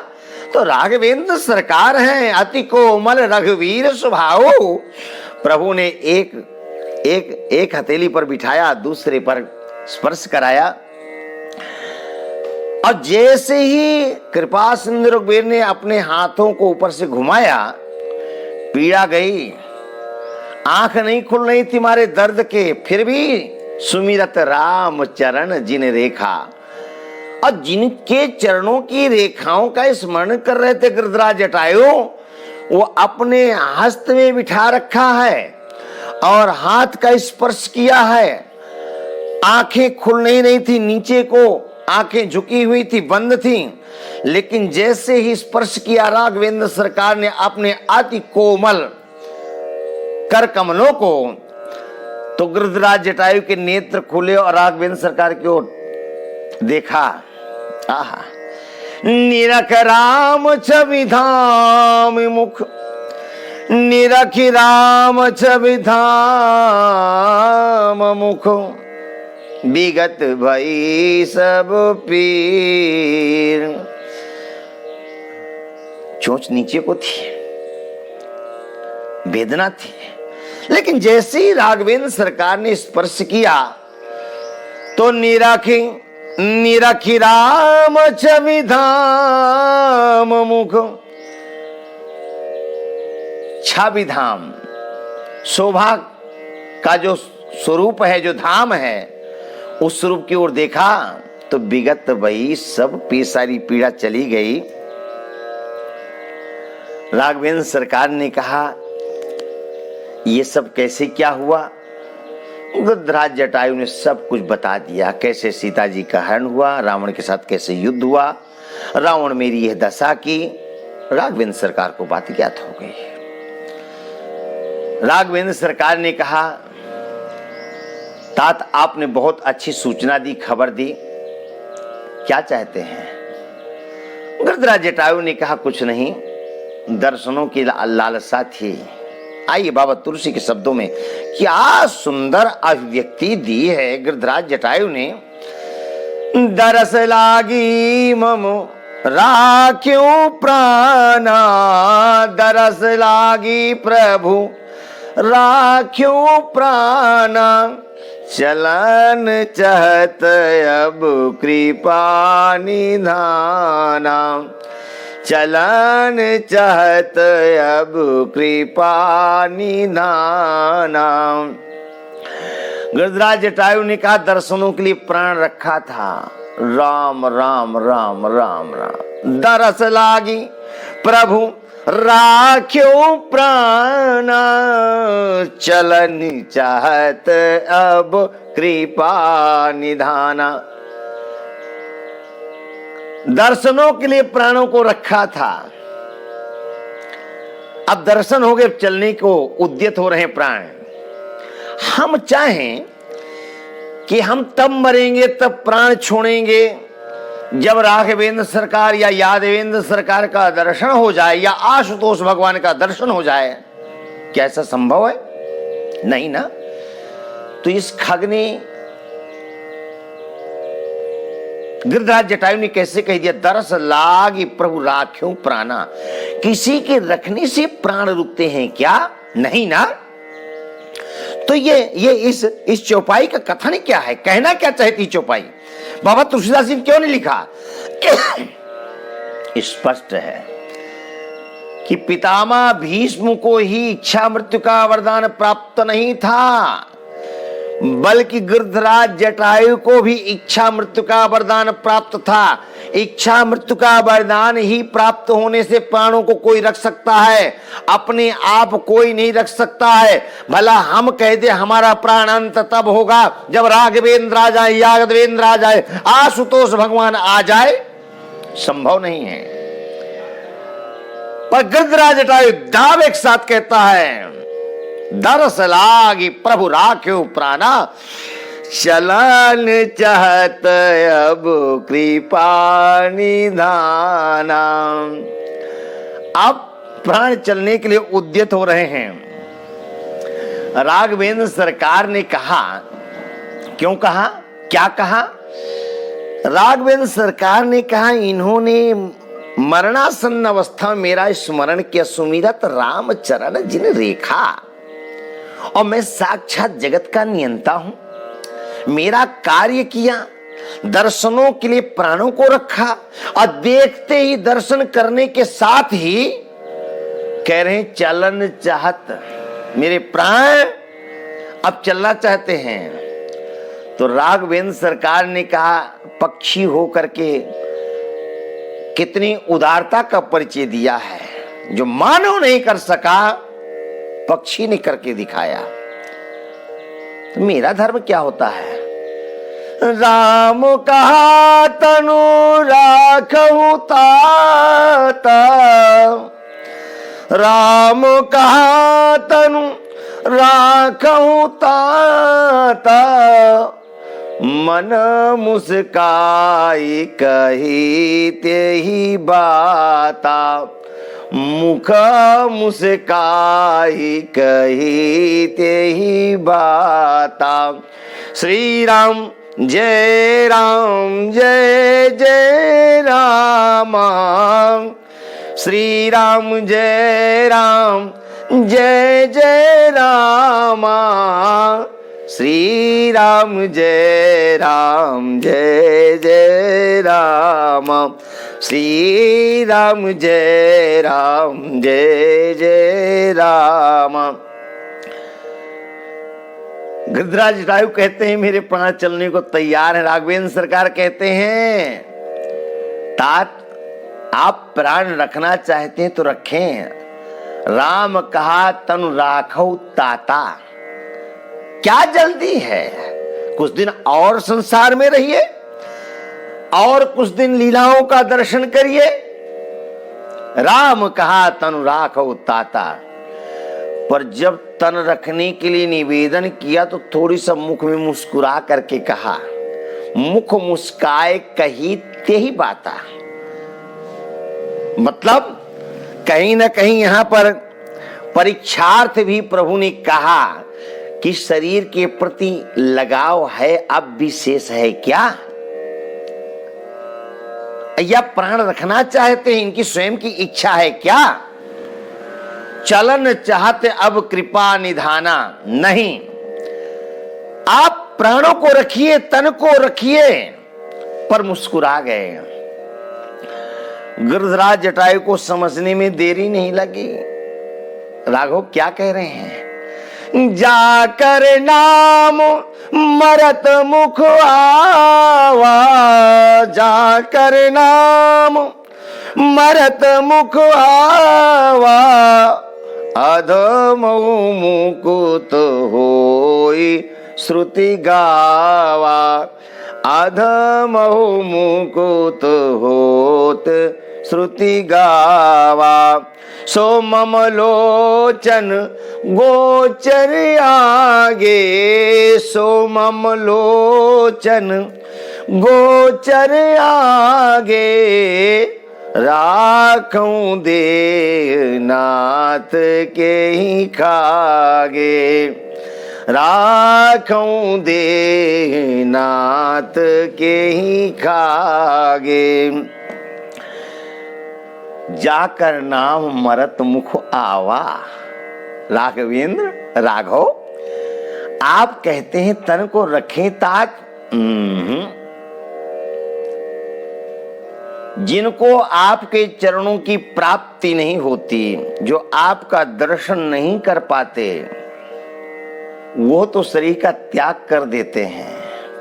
तो राघवेंद्र सरकार हैं, अति कोमल रघुवीर स्वभाव। प्रभु ने एक हथेली पर बिठाया, दूसरे पर स्पर्श कराया और जैसे ही कृपा सिंधु रघुवीर ने अपने हाथों को ऊपर से घुमाया, पीड़ा गई। आंख नहीं खुल रही थी मारे दर्द के, फिर भी सुमिरत राम चरण जिन रेखा, और जिनके चरणों की रेखाओं का स्मरण कर रहे थे गिरिधराज जटायु, वो अपने हस्त में बिठा रखा है और हाथ का स्पर्श किया है। आंखें खुल नहीं रही थी, नीचे को आंखें झुकी हुई थी, बंद थी, लेकिन जैसे ही स्पर्श किया राघवेंद्र सरकार ने अपने अति कोमल कर कमलों को, तो गिरिधराज जटायु के नेत्र खुले और राघवेंद्र सरकार की ओर देखा। आहा, निरख राम छवि धाम मुख, निरख राम छवि धाम मुख, विगत भई सब पीर। चोंच नीचे को थी, वेदना थी, लेकिन जैसे ही राघवेंद्र सरकार ने स्पर्श किया तो निरखी राम छवि धाम मुख, छवि धाम शोभा का जो स्वरूप है, जो धाम है, उस स्वरूप की ओर देखा तो विगत वही सब सारी पीड़ा चली गई। राघवेंद्र सरकार ने कहा ये सब कैसे क्या हुआ? गिरिधराज जटायु ने सब कुछ बता दिया, कैसे सीता जी का हरण हुआ, रावण के साथ कैसे युद्ध हुआ, रावण मेरी यह दशा की। राघवेंद्र सरकार को बात ज्ञात हो गई। राघवेंद्र सरकार ने कहा तात आपने बहुत अच्छी सूचना दी, खबर दी, क्या चाहते हैं? गिरिधराज जटायु ने कहा कुछ नहीं, दर्शनों की लालसा थी। आइए बाबा तुलसी के शब्दों में क्या सुंदर अभिव्यक्ति दी है गिरिधराज जटायु ने। दरस लागी मम राख्यो प्राणा दरस लागी प्रभु राख्यो प्राणा चलन चहत अब कृपा निधाना चलन चहत अब कृपा निधाना। गिरिधराज जटायु ने कहा दर्शनों के लिए प्राण रखा था, राम राम राम राम राम दरस लागी प्रभु राख्यो प्राण चलन चाहत अब कृपा निधाना। दर्शनों के लिए प्राणों को रखा था, अब दर्शन हो गए, चलने को उद्यत हो रहे प्राण। हम चाहें कि हम तब मरेंगे तब प्राण छोड़ेंगे जब राघवेंद्र सरकार या यादवेंद्र सरकार का दर्शन हो जाए या आशुतोष भगवान का दर्शन हो जाए, क्या ऐसा संभव है? नहीं ना। तो इस खग ने गिरिधराज जटायु ने कैसे कह दिया, दरस लागी प्रभु राख्यो प्राणा। किसी के रखने से प्राण रुकते हैं क्या? नहीं ना। तो ये इस चौपाई का कथन क्या है, कहना क्या चाहती चौपाई? बाबा तुलसीदास जी ने क्यों नहीं लिखा? स्पष्ट है कि पितामह भीष्म को ही इच्छा मृत्यु का वरदान प्राप्त नहीं था, बल्कि गिरिधराज जटायु को भी इच्छा मृत्यु का वरदान प्राप्त था। इच्छा मृत्यु का वरदान ही प्राप्त होने से प्राणों को कोई रख सकता है, अपने आप कोई नहीं रख सकता है। भला हम कह दे हमारा प्राण अंत तब होगा जब राघवेंद्र आ जाए, यादवेंद्र आ जाए, आशुतोष भगवान आ जाए, संभव नहीं है। पर गिरिधराज जटायु दाव एक साथ कहता है, दरस लागी प्रभु राख्यो प्राणा चलन चाहत अब कृपा निधाना। अब प्राण चलने के लिए उद्यत हो रहे हैं। राघवेंद्र सरकार ने कहा, क्यों कहा, क्या कहा? राघवेंद्र सरकार ने कहा, इन्होंने मरणासन्न अवस्था में मेरा स्मरण किया, सुमिरत राम चरण जिन रेखा, और मैं साक्षात जगत का नियंता हूं, मेरा कार्य किया, दर्शनों के लिए प्राणों को रखा, और देखते ही दर्शन करने के साथ ही कह रहे हैं चलन चाहत, मेरे प्राण अब चलना चाहते हैं। तो राघवेंद्र सरकार ने कहा, पक्षी हो करके कितनी उदारता का परिचय दिया है, जो मानव नहीं कर सका पक्षी ने करके दिखाया। तो मेरा धर्म क्या होता है? राम कहा तनु राखहु ताता, राम कहा तनु राखहु ताता, मन मुस्काई कही तेहि बाता, मुख मुस्काई कही तेहि बाता। श्री राम जय जय राम, श्री राम जय जय राम, श्री राम जय जय राम, श्री राम जय जय राम। गिरिधराज जटायु कहते हैं मेरे प्राण चलने को तैयार है। राघवेंद्र सरकार कहते हैं, तात आप प्राण रखना चाहते हैं तो रखें, राम कहा तनु राखो ताता, क्या जल्दी है? कुछ दिन और संसार में रहिए और कुछ दिन लीलाओं का दर्शन करिए। राम कहा तनु राखो ताता, पर जब तन रखने के लिए निवेदन किया तो थोड़ी सा मुख में मुस्कुरा करके कहा, मुख मुस्काए कही तेहि बाता। मतलब कहीं ना कहीं यहां पर परीक्षार्थ भी प्रभु ने कहा कि शरीर के प्रति लगाव है, अब विशेष है क्या? या प्राण रखना चाहते हैं, इनकी स्वयं की इच्छा है क्या? चलन चाहते अब कृपा निधाना, नहीं। आप प्राणों को रखिए, तन को रखिए, पर मुस्कुरा गए। गिरिधराज जटायु को समझने में देरी नहीं लगी। राघव क्या कह रहे हैं? जाकर नाम मरत मुख आवा, जाकर नाम मरत मुख आवा, अधम मुकुत होई श्रुति गावा, अधम मुकुत होत श्रुति गावा, सो मम लोचन गोचर आगे, सो मम लोचन गोचर आगे, राखूं दे नाथ के ही खागे, राखूं दे नाथ के ही खागे। जाकर नाम मरत मुख आवा। राघवेंद्र, राघव, आप कहते हैं तन को रखें ताक, जिनको आपके चरणों की प्राप्ति नहीं होती, जो आपका दर्शन नहीं कर पाते, वो तो शरीर का त्याग कर देते हैं।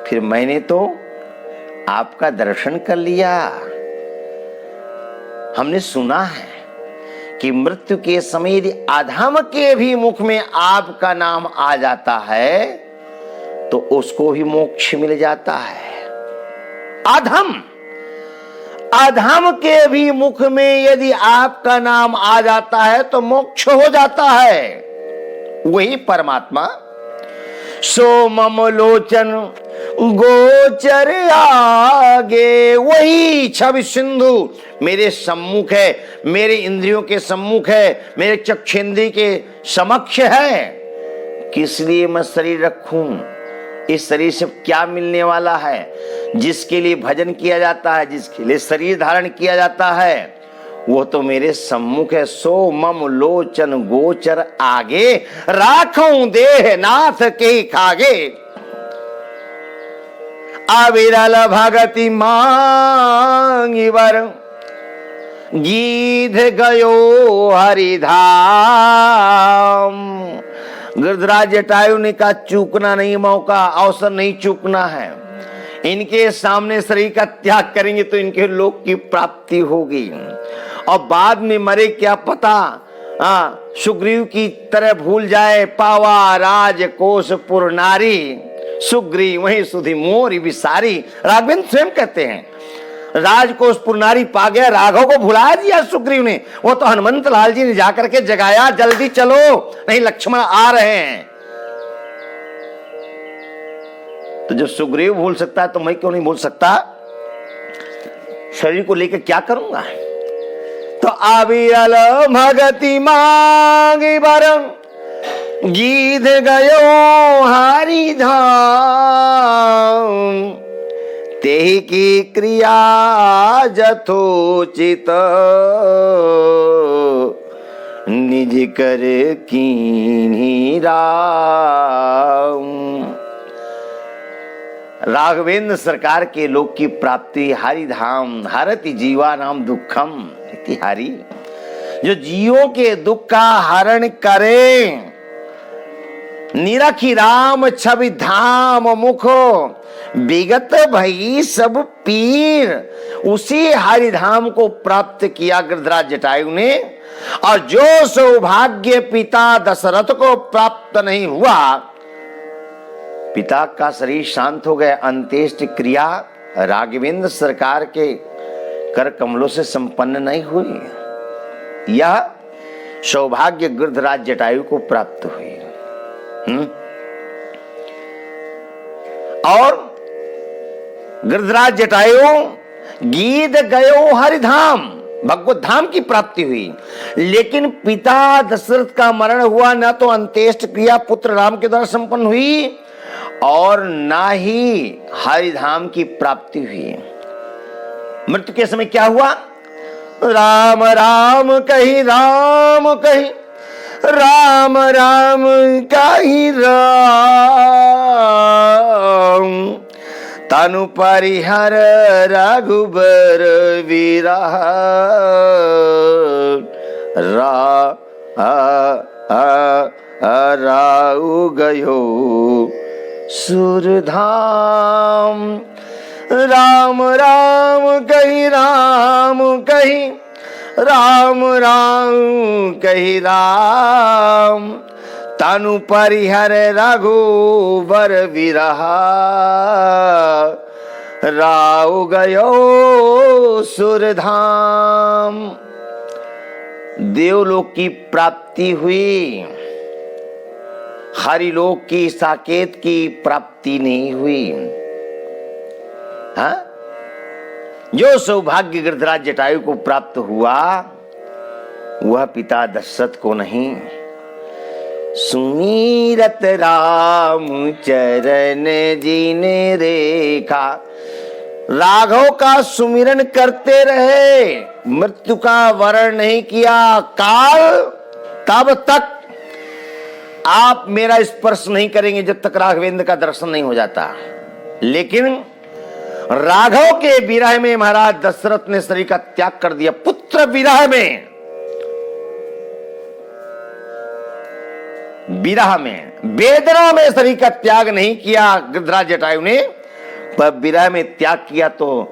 फिर मैंने तो आपका दर्शन कर लिया। हमने सुना है कि मृत्यु के समय यदि अधम के भी मुख में आपका नाम आ जाता है तो उसको भी मोक्ष मिल जाता है। अधम, अधम के भी मुख में यदि आपका नाम आ जाता है तो मोक्ष हो जाता है। वही परमात्मा सो मम लोचन गोचर आगे, वही छवि सिंधु मेरे सम्मुख है, मेरे इंद्रियों के सम्मुख है, मेरे चक्षेंद्रिय के समक्ष है। किस लिए मैं शरीर रखूं? इस शरीर से क्या मिलने वाला है? जिसके लिए भजन किया जाता है, जिसके लिए शरीर धारण किया जाता है, वो तो मेरे सम्मुख है। सो मम लोचन गोचर आगे, राखूं देह नाथ के खागे, अविरल भगति मांगी वर, गीध गयो हरिधाम। गिरिधराज जटायु ने कहा चूकना नहीं, मौका अवसर नहीं चूकना है। इनके सामने शरीर का त्याग करेंगे तो इनके लोक की प्राप्ति होगी, और बाद में मरे क्या पता, सुग्रीव की तरह भूल जाए। पावा राज कोश पुर नारी, सुग्रीव वही सुधी मोरी विसारी। राघवेंद्र स्वयं कहते हैं राजकोष पुरनारी पा गया, राघव को भुला दिया सुग्रीव ने। वो तो हनुमंत लाल जी ने जाकर के जगाया, जल्दी चलो नहीं लक्ष्मण आ रहे हैं। तो जब सुग्रीव भूल सकता है तो मैं क्यों नहीं भूल सकता? शरीर को लेकर क्या करूंगा? तो अविरल भगति मांगी बरम, गीध गयो हरि धाम, तेहि की क्रिया जथोचित, निज कर कीन्ही राम। राघवेंद्र सरकार के लोक की प्राप्ति हरिधाम, हरति जीवा नाम दुखम इति हरि। जो जीवों के दुख का हरण करे, निरखी राम छवि धाम मुखो, विगत भई सब पीर। उसी हरिधाम को प्राप्त किया गिरिधराज जटायु ने, और जो सौभाग्य पिता दशरथ को प्राप्त नहीं हुआ, पिता का शरीर शांत हो गया, अंत्येष्टि क्रिया राघवेंद्र सरकार के कर कमलों से संपन्न नहीं हुई, यह सौभाग्य गिरिधराज जटायु को प्राप्त हुई। और गिरिधराज जटायु गीध गयो हरिधाम, भगवत धाम की प्राप्ति हुई। लेकिन पिता दशरथ का मरण हुआ, न तो अंत्येष्टि क्रिया पुत्र राम के द्वारा संपन्न हुई और ना ही हरिधाम की प्राप्ति हुई। मृत्यु के समय क्या हुआ? राम राम कही राम कही, राम राम कही राम, तनु परिहर रघुबर विरह, राउ गयो सुरधाम। राम राम कही राम कही, राम राम कही राम, तनु परिहर रघुबर विरहा, राउ गयो सुरधाम। देवलोक की प्राप्ति हुई, हरिलोक की साकेत की प्राप्ति नहीं हुई। हाँ, जो सौभाग्य गिरिधराज जटायु को प्राप्त हुआ वह पिता दशरथ को नहीं। सुमीरत राम चरण जिने रेखा, राघव का सुमिरन करते रहे, मृत्यु का वरण नहीं किया। काल तब तक आप मेरा स्पर्श नहीं करेंगे जब तक राघवेंद्र का दर्शन नहीं हो जाता। लेकिन राघव के विरह में महाराज दशरथ ने शरीर का त्याग कर दिया। पुत्र विरह में, वेदना में शरीर का त्याग नहीं किया गिरिधराज जटायु ने, पर विरह में त्याग किया तो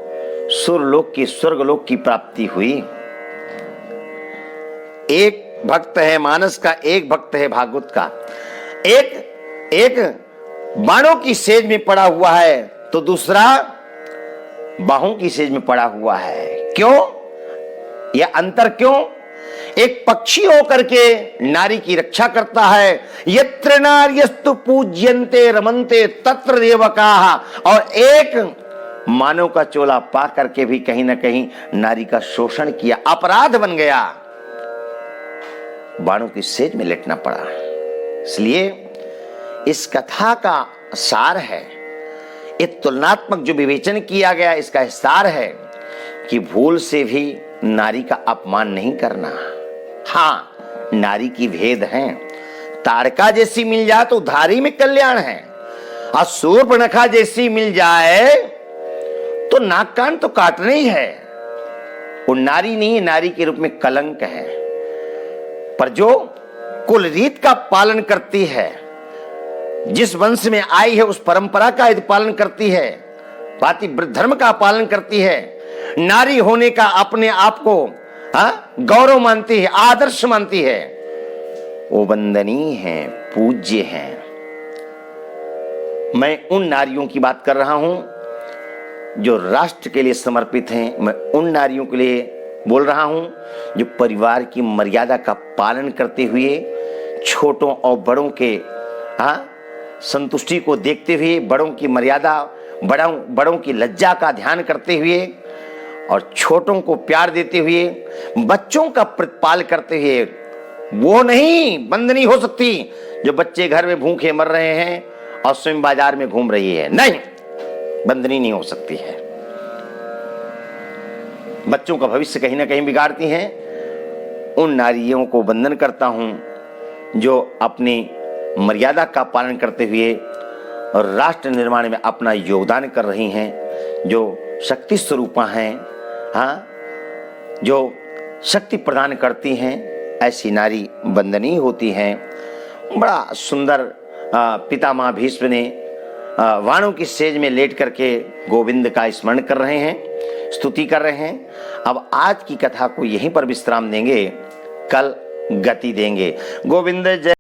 सुरलोक की, स्वर्गलोक की प्राप्ति हुई। एक भक्त है मानस का, एक भक्त है भागवत का। एक बाणों की सेज में पड़ा हुआ है तो दूसरा बाहों की सेज में पड़ा हुआ है। क्यों? यह अंतर क्यों? एक पक्षी होकर के नारी की रक्षा करता है, यत्र नार्यस्तु पूज्यन्ते रमन्ते तत्र देवकाः, और एक मानव का चोला पा करके भी कहीं ना कहीं नारी का शोषण किया, अपराध बन गया, बाणों की सेज में लेटना पड़ा। इसलिए इस कथा का सार है, एक तुलनात्मक जो विवेचन किया गया इसका सार है कि भूल से भी नारी का अपमान नहीं करना। हाँ, नारी की भेद हैं, तारका जैसी मिल जाए तो उधारी में कल्याण है, और शूर्पणखा जैसी मिल जाए तो नाक कान तो काटना ही है। वो नारी नहीं, नारी के रूप में कलंक है। पर जो कुल रीत का पालन करती है, जिस वंश में आई है उस परंपरा का यदि पालन करती है, पातिव्रत धर्म का पालन करती है, नारी होने का अपने आप को गौरव मानती है, आदर्श मानती है, वो वंदनीय है, पूज्य है। मैं उन नारियों की बात कर रहा हूं जो राष्ट्र के लिए समर्पित हैं। मैं उन नारियों के लिए बोल रहा हूं जो परिवार की मर्यादा का पालन करते हुए, छोटों और बड़ों के संतुष्टि को देखते हुए, बड़ों की मर्यादा, बड़ों की लज्जा का ध्यान करते हुए, और छोटों को प्यार देते हुए, बच्चों का प्रतिपाल करते हुए। वो नहीं बंदनी हो सकती जो बच्चे घर में भूखे मर रहे हैं और स्वयं बाजार में घूम रही है, नहीं, बंदनी नहीं हो सकती है। बच्चों का भविष्य कहीं ना कहीं बिगाड़ती हैं। उन नारियों को वंदन करता हूं जो अपनी मर्यादा का पालन करते हुए और राष्ट्र निर्माण में अपना योगदान कर रही हैं, जो शक्ति स्वरूपा हैं, जो शक्ति प्रदान करती हैं, ऐसी नारी वंदनीय होती हैं। बड़ा सुंदर पितामह भीष्म ने वाणों की सेज में लेट करके गोविंद का स्मरण कर रहे हैं, स्तुति कर रहे हैं। अब आज की कथा को यहीं पर विश्राम देंगे, कल गति देंगे। गोविंद जय।